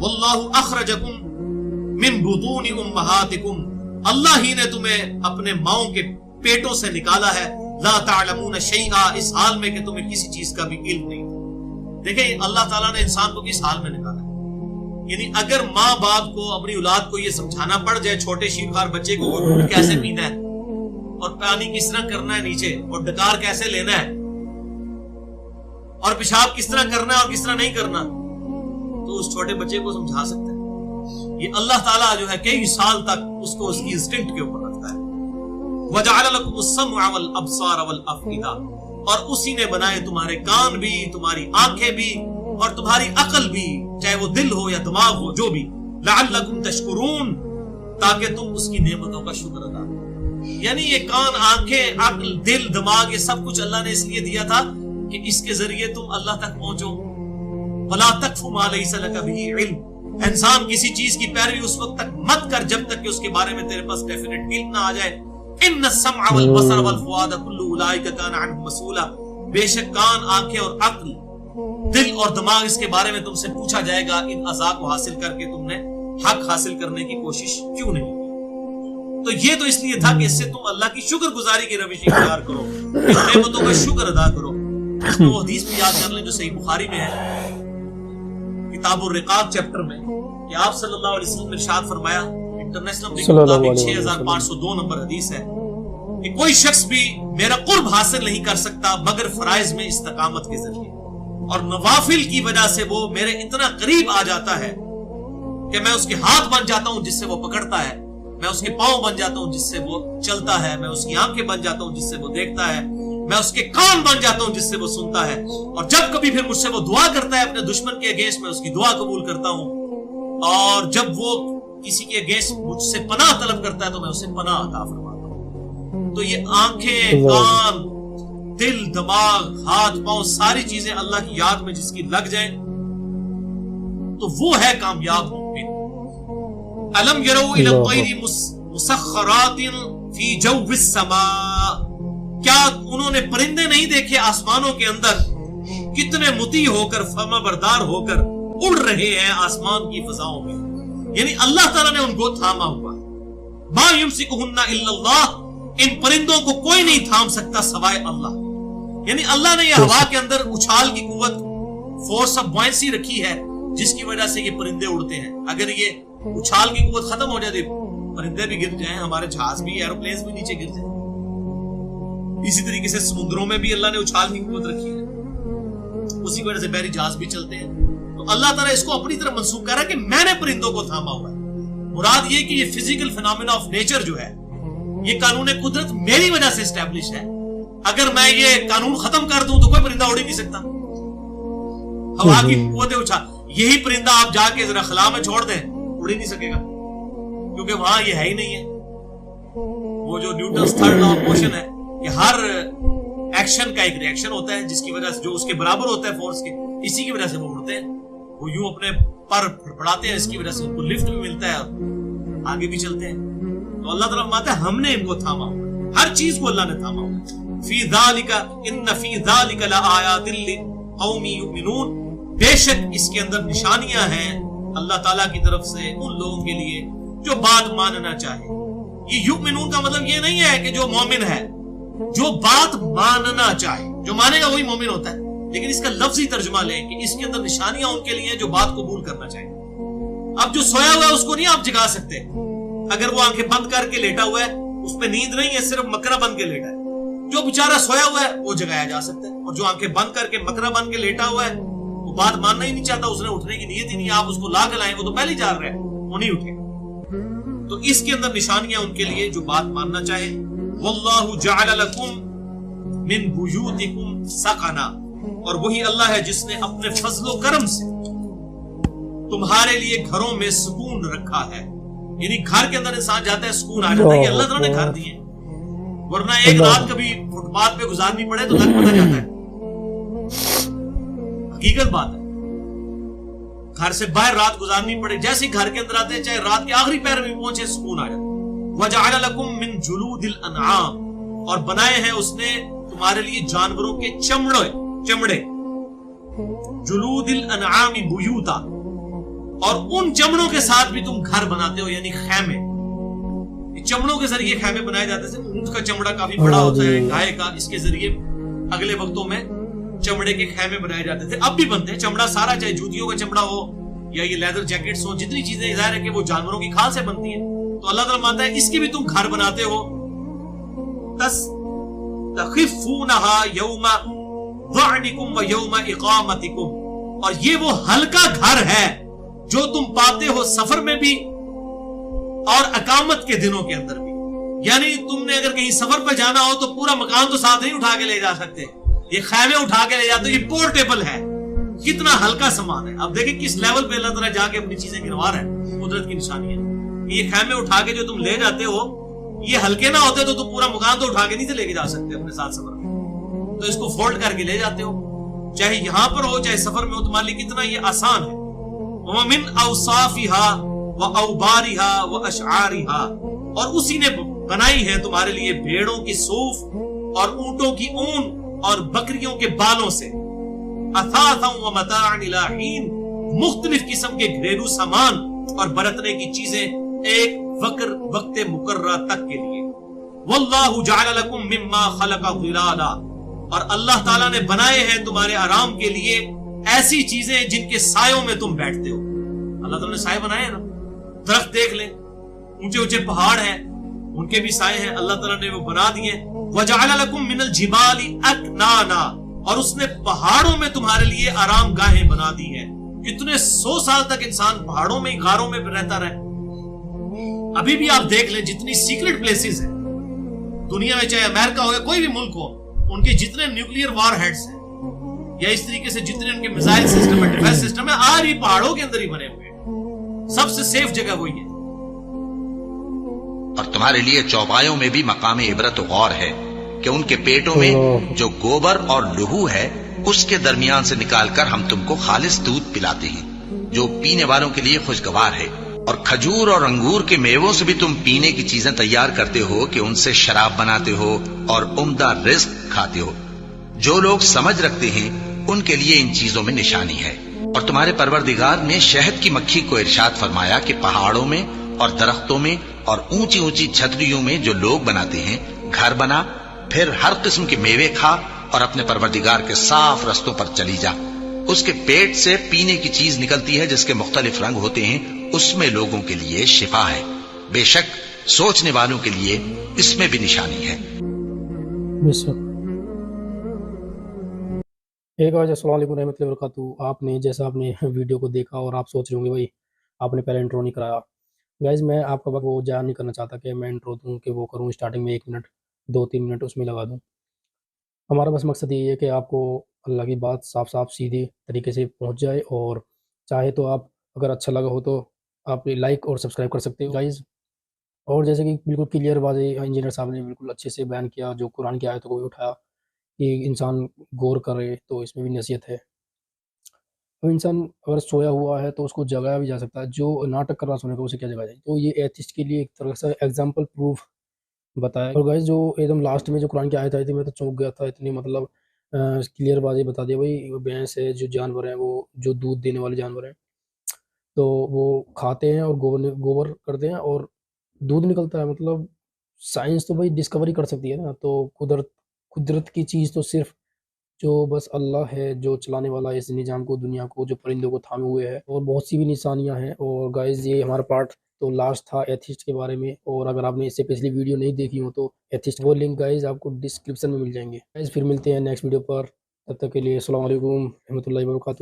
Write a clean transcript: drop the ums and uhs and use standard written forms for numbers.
واللہ اخرجکم من بطون امہاتکم، اللہ ہی نے تمہیں اپنے ماؤں کے پیٹوں سے نکالا ہے، لا تعلمون شیئا، اس حال میں کہ تمہیں کسی چیز کا بھی علم نہیں تھا۔ دیکھیں اللہ تعالیٰ نے انسان کو کس حال میں نکالا ہے، یعنی اگر ماں باپ کو اپنی اولاد کو یہ سمجھانا پڑ جائے چھوٹے شیرخوار بچے کو دودھ کیسے پینا ہے اور پانی کس طرح کرنا ہے نیچے اور ڈکار کیسے لینا ہے اور پیشاب کس طرح کرنا ہے اور کس طرح نہیں کرنا، تو اس چھوٹے بچے کو سمجھا سکتے ہیں؟ یہ اللہ تعالیٰ جو ہے کئی سال تک اس کو اس کی انسٹنکٹ کے اوپر رکھتا ہے۔ وَجَعَلَ لَكُمُ السَّمْعَ وَالْأَبْصَارَ وَالْأَفْئِدَةَ، اور اسی نے بنائے تمہارے کان بھی، تمہاری آنکھیں بھی اور تمہاری عقل بھی، چاہے وہ دل ہو یا دماغ ہو، جو بھی، لَعَلَّكُمْ تَشْكُرُونَ، تاکہ تم اس کی نعمتوں کا شکر ادا کرو۔ یعنی یہ کان، آنکھیں، عقل، دل، دماغ، یہ سب کچھ اللہ نے اس لیے دیا تھا کہ اس کے ذریعے تم اللہ تک پہنچو۔ وَلَا تَقْفُ مَا لَيْسَ لَكَ بِهِ عِلْمٌ، انسان کسی چیز کی پیروی اس وقت تک مت کر جب تک کہ اس کے بارے میں تیرے پاس ڈیفینیٹ علم نہ آ جائے۔ ان السمع والبصر والفؤاد كل اولئک کان عنہ مسئولا، بے شک کان، آنکھیں اور عقل، دل اور دماغ، اس کے بارے میں تم سے پوچھا جائے گا ان اعضاء کو حاصل کر کے تم نے حق حاصل کرنے کی کوشش کیوں نہیں کی؟ تو یہ تو اس لیے تھا کہ اس سے تم اللہ کی شکر گزاری کی روش اختیار کرو، ان نعمتوں کا شکر ادا کرو۔ اس میں وہ حدیث بھی یاد کر لیں جو صحیح بخاری میں ہے، کتاب الرقاق چیپٹر میں، کہ آپ صلی اللہ علیہ وسلم نے ارشاد فرمایا، انٹرنیشنل کے مطابق 6502 نمبر حدیث ہے، کہ کوئی شخص بھی میرا قرب حاصل نہیں کر سکتا مگر فرائض میں استقامت کے ذریعے، اور نوافل کی وجہ سے وہ میرے اتنا قریب آ جاتا ہے کہ میں اس کے ہاتھ بن جاتا ہوں جس سے وہ پکڑتا ہے، میں اس کے پاؤں بن جاتا ہوں جس سے وہ چلتا ہے، میں اس کی آنکھیں بن جاتا ہوں جس سے وہ دیکھتا ہے، میں اس کے کان بن جاتا ہوں جس سے وہ سنتا ہے، اور جب کبھی پھر مجھ سے وہ دعا کرتا ہے اپنے دشمن کے اگینسٹ میں اس کی دعا قبول کرتا ہوں، اور جب وہ کسی کے اگینسٹ مجھ سے پناہ طلب کرتا ہے تو میں اسے پناہ عطا فرماتا ہوں۔ تو یہ آنکھیں، کان، دل، دماغ، ہاتھ، پاؤں، ساری چیزیں اللہ کی یاد میں جس کی لگ جائیں تو وہ ہے کامیاب مومن۔ الم یروا الی الطیر مسخرات فی جو السماء، کیا انہوں نے پرندے نہیں دیکھے آسمانوں کے اندر کتنے مطیع ہو کر، فرما بردار ہو کر اڑ رہے ہیں آسمان کی فضاؤں میں، یعنی اللہ تعالیٰ نے ان کو تھاما ہوا۔ ما یمسکہن الا اللہ، ان پرندوں کو کوئی نہیں تھام سکتا سوائے اللہ، یعنی اللہ نے یہ ہوا کے اندر اچھال کی قوت، فورس آف بوئنسی رکھی ہے جس کی وجہ سے یہ پرندے اڑتے ہیں۔ اگر یہ اچھال کی قوت ختم ہو جاتی پرندے بھی گر جائیں، ہمارے جہاز بھی، ایروپلینز بھی نیچے گر جائیں۔ اسی طریقے سے سمندروں میں بھی اللہ نے اچھال کی قوت رکھی ہے، اسی وجہ سے بحری جہاز بھی چلتے ہیں۔ تو اللہ تعالیٰ اس کو اپنی طرف منسوخ کر رہا ہے کہ میں نے پرندوں کو تھاما ہوا ہے۔ مراد یہ کہ یہ فزیکل فینومینا آف نیچر جو ہے، یہ قانون قدرت میری وجہ سے اسٹیبلش ہے، اگر میں یہ قانون ختم کر دوں تو کوئی پرندہ اڑ ہی نہیں سکتا۔ ہوا کی قوت اچھال، یہی پرندہ آپ جا کے ذرا خلا میں چھوڑ دیں اڑ ہی نہیں سکے گا، کیونکہ وہاں یہ ہے ہی نہیں ہے۔ وہ جو Newton's third law of motion ہے کہ ہر ایکشن کا ایک ری ایکشن ہوتا ہے جس کی وجہ سے جو اس کے برابر ہوتا ہے فورس کے، اسی کی وجہ سے وہ اڑتے ہیں، وہ یوں اپنے پر پھڑپڑاتے ہیں، اس کی وجہ سے ان کو لفٹ بھی ملتا ہے اور آگے بھی چلتے ہیں۔ تو اللہ تعالیٰ فرماتا ہے ہم نے ان کو تھاما ہوا، ہر چیز کو اللہ نے تھاما ہوا۔ فی ذالک ان فی ذالک لآیات لقوم یؤمنون، بے شک اس کے اندر نشانیاں ہیں اللہ تعالیٰ کی طرف سے ان لوگوں کے لیے جو بات ماننا چاہے۔ یہ یؤمنون کا مطلب یہ نہیں ہے کہ جو مومن ہے، جو بات ماننا چاہے، جو مانے گا وہی مومن ہوتا ہے، لیکن اس کا لفظی ترجمہ لیں کہ اس کے اندر نشانیاں ان کے لیے جو بات قبول کرنا چاہے۔ اب جو سویا ہوا ہے اس کو نہیں آپ جگا سکتے، اگر وہ آنکھیں بند کر کے لیٹا ہوا ہے اس پہ نیند نہیں ہے، صرف مکرا بن کے لیٹا ہے۔ جو بیچارہ سویا ہوا ہے وہ جگایا جا سکتا ہے، اور جو آنکھیں بند کر کے مکرا بن کے لیٹا ہوا ہے وہ بات ماننا ہی نہیں چاہتا، اس نے اٹھنے کی نیت ہی نہیں، آپ اس کو لا کے لائیں وہ تو پہلے ہی جاگ رہا ہے، وہ نہیں اٹھے گا۔ تو اس کے اندر نشانیاں ان کے لیے جو بات ماننا چاہے۔ واللہ جعل لکم من بیوتکم سکنا، اور وہی اللہ ہے جس نے اپنے فضل و کرم سے تمہارے لیے گھروں میں سکون رکھا ہے، یعنی گھر کے اندر انسان جاتا ہے سکون آ جاتا ہے، یہ اللہ تعالیٰ نے گھر دیے، ورنہ ایک رات کبھی فٹ پاتھ پہ گزارنی پڑے تو لگ پتہ جاتا ہے، حقیقت بات ہے۔ گھر سے باہر رات گزارنی پڑے، جیسے ہی گھر کے اندر آتے ہیں چاہے رات کے آخری پہر میں پہنچے سکون آ جاتا ہے۔ وَجَعَلَ لَكُم مِّن جُلُودِ الْأَنْعَامِ، اور بنائے ہیں اس نے تمہارے لیے جانوروں کے چمڑے، جلود الانعام بیوتا، اور ان چمڑوں کے ساتھ بھی تم گھر بناتے ہو، یعنی خیمے. چمڑوں کے ذریعے خیمے بنائے جاتے تھے. اونٹ کا چمڑا کافی بڑا ہوتا ہے، گائے کا، اس کے ذریعے اگلے وقتوں میں چمڑے کے خیمے بنائے جاتے تھے. اب بھی بنتے ہیں. چمڑا سارا، چاہے جوتیوں کا چمڑا ہو یا یہ لیدر جیکٹس ہو، جتنی چیزیں ظاہر ہے کہ وہ جانوروں کی کھال سے بنتی ہیں. تو اللہ تعالیٰ مانتا ہے اس کے بھی تم گھر بناتے ہو. تخفونها یوم ظعنکم و یوم اقامتکم، اور یہ وہ ہلکا گھر ہے جو تم پاتے ہو سفر میں بھی اور اقامت کے دنوں کے اندر بھی. یعنی تم نے اگر کہیں سفر پہ جانا ہو تو پورا مکان تو ساتھ نہیں اٹھا کے لے جا سکتے، یہ خیمے اٹھا کے لے جاتے ہو. یہ پورٹیبل ہے، کتنا ہلکا سامان ہے. اب دیکھیں کس لیول پہ اللہ تعالیٰ جا کے اپنی چیزیں گنوا رہا ہے. قدرت کی نشانی ہے. یہ خیمے اٹھا کے جو تم لے جاتے ہو، یہ ہلکے نہ ہوتے تو تم پورا مکان تو اٹھا کے نہیں تھے لے کے جا سکتے اپنے ساتھ سفر میں. تو اس کو فولڈ کر کے لے جاتے ہو، چاہے یہاں پر ہو چاہے سفر میں ہو. تمہارے لیے کتنا یہ آسان ہے. وَمِنْ أَوْصَافِهَا وَأَوْبَارِهَا وَأَشْعَارِهَا، اور اسی نے بنائی ہے تمہارے لیے بھیڑوں کی صوف اور اونٹوں کی اون اور بکریوں کے بالوں سے. اثاثا ومتاعا الى حین، مختلف قسم کے گھریلو سامان اور برتنے کی چیزیں ایک وقت مقررہ تک کے لیے. واللہ جعل لکم مما خلق ظلالا، اور اللہ تعالیٰ نے بنائے ہیں تمہارے آرام کے لیے ایسی چیزیں جن کے سایوں میں تم بیٹھتے ہو. اللہ تعالیٰ نے سائے بنائے ہیں نا. درخت دیکھ لیں، اونچے اونچے پہاڑ ہیں، ان کے بھی سائے ہیں، اللہ تعالیٰ نے وہ بنا دیے. وجعل لکم من الجبال اکنانا، اور اس نے پہاڑوں میں تمہارے لیے آرام گاہیں بنا دی ہیں. کتنے 100 سال تک انسان پہاڑوں میں غاروں میں رہتا رہے. ابھی بھی آپ دیکھ لیں جتنی سیکرٹ پلیسز ہیں دنیا میں، چاہے امریکہ ہو یا کوئی بھی ملک ہو، ان کے جتنے نیوکلیئر وار ہیڈز ہیں یا اس طریقے سے جتنے ان کے میزائل سسٹم ہے، ڈیفنس سسٹم ہے، آج ہی پہاڑوں کے اندر ہی بنے ہوئے ہیں. سب سے سیف جگہ وہی ہے. اور تمہارے لیے چوپایوں میں بھی مقام عبرت و غور ہے کہ ان کے پیٹوں میں جو گوبر اور لہو ہے اس کے درمیان سے نکال کر ہم تم کو خالص دودھ پلاتے ہیں جو پینے والوں کے لیے خوشگوار ہے. اور کھجور اور انگور کے میووں سے بھی تم پینے کی چیزیں تیار کرتے ہو کہ ان سے شراب بناتے ہو اور عمدہ رزق کھاتے ہو. جو لوگ سمجھ رکھتے ہیں ان کے لیے ان چیزوں میں نشانی ہے. اور تمہارے پروردگار نے شہد کی مکھی کو ارشاد فرمایا کہ پہاڑوں میں اور درختوں میں اور اونچی اونچی چھتریوں میں جو لوگ بناتے ہیں گھر بنا، پھر ہر قسم کے میوے کھا اور اپنے پروردگار کے صاف رستوں پر چلی جا. اس کے پیٹ سے پینے کی چیز نکلتی ہے جس کے مختلف رنگ ہوتے ہیں، اس میں لوگوں کے لیے شفا ہے. بے شک سوچنے والوں کے لیے اس میں بھی نشانی ہے. السلام علیکم ورحمۃ اللہ وبرکاتہ. آپ نے جیسا آپ نے ویڈیو کو دیکھا اور آپ سوچ رہے ہوں گے بھائی آپ نے پہلے انٹرو نہیں کرایا. گائز میں آپ کا وقت وہ ضائع نہیں کرنا چاہتا کہ میں انٹرو دوں کہ وہ کروں اسٹارٹنگ میں 1 منٹ 2-3 منٹ اس میں لگا دوں. ہمارا بس مقصد یہ ہے کہ آپ کو اللہ کی بات صاف صاف سیدھے طریقے سے پہنچ جائے، اور چاہے تو آپ اگر اچھا لگا ہو تو آپ لائک اور سبسکرائب کر سکتے ہو گائز. اور جیسے کہ بالکل کلیئر واضح انجینئر صاحب نے بالکل اچھے سے بیان کیا، جو قرآن کی آیتوں کو بھی اٹھایا کہ انسان غور کرے تو اس میں بھی نصیحت ہے. اب انسان اگر سویا ہوا ہے تو اس کو جگایا بھی جا سکتا ہے، جو ناٹک کر رہا سونے کا اسے کیا جگایا جائے. تو یہ ایتھسٹ کے لیے ایک طرح سے ایگزامپل پروف بتایا. اور گائز جو ایک دم لاسٹ میں جو قرآن کی آیت آئی تھی میں تو چونک گیا تھا، اتنی مطلب کلیئر واضح بتا دیا بھائی بھینس ہے، جو جانور ہیں وہ جو دودھ دینے والے جانور ہیں تو وہ کھاتے ہیں اور گوبر کرتے ہیں اور دودھ نکلتا ہے. مطلب سائنس تو بھائی ڈسکوری کر سکتی ہے نا. تو قدرت کی چیز تو صرف جو بس اللہ ہے جو چلانے والا ہے اس نظام کو، دنیا کو، جو پرندوں کو تھامے ہوئے ہے. اور بہت سی بھی نشانیاں ہیں. اور گائز یہ ہمارا پارٹ تو لاسٹ تھا ایتھسٹ کے بارے میں، اور اگر آپ نے اس سے پچھلی ویڈیو نہیں دیکھی ہو تو ایتھسٹ وہ لنک گائز آپ کو ڈسکرپشن میں مل جائیں گے. گائز پھر ملتے ہیں نیکسٹ ویڈیو پر، تب تک کے لیے السلام علیکم رحمۃ اللہ وبرکاتہ.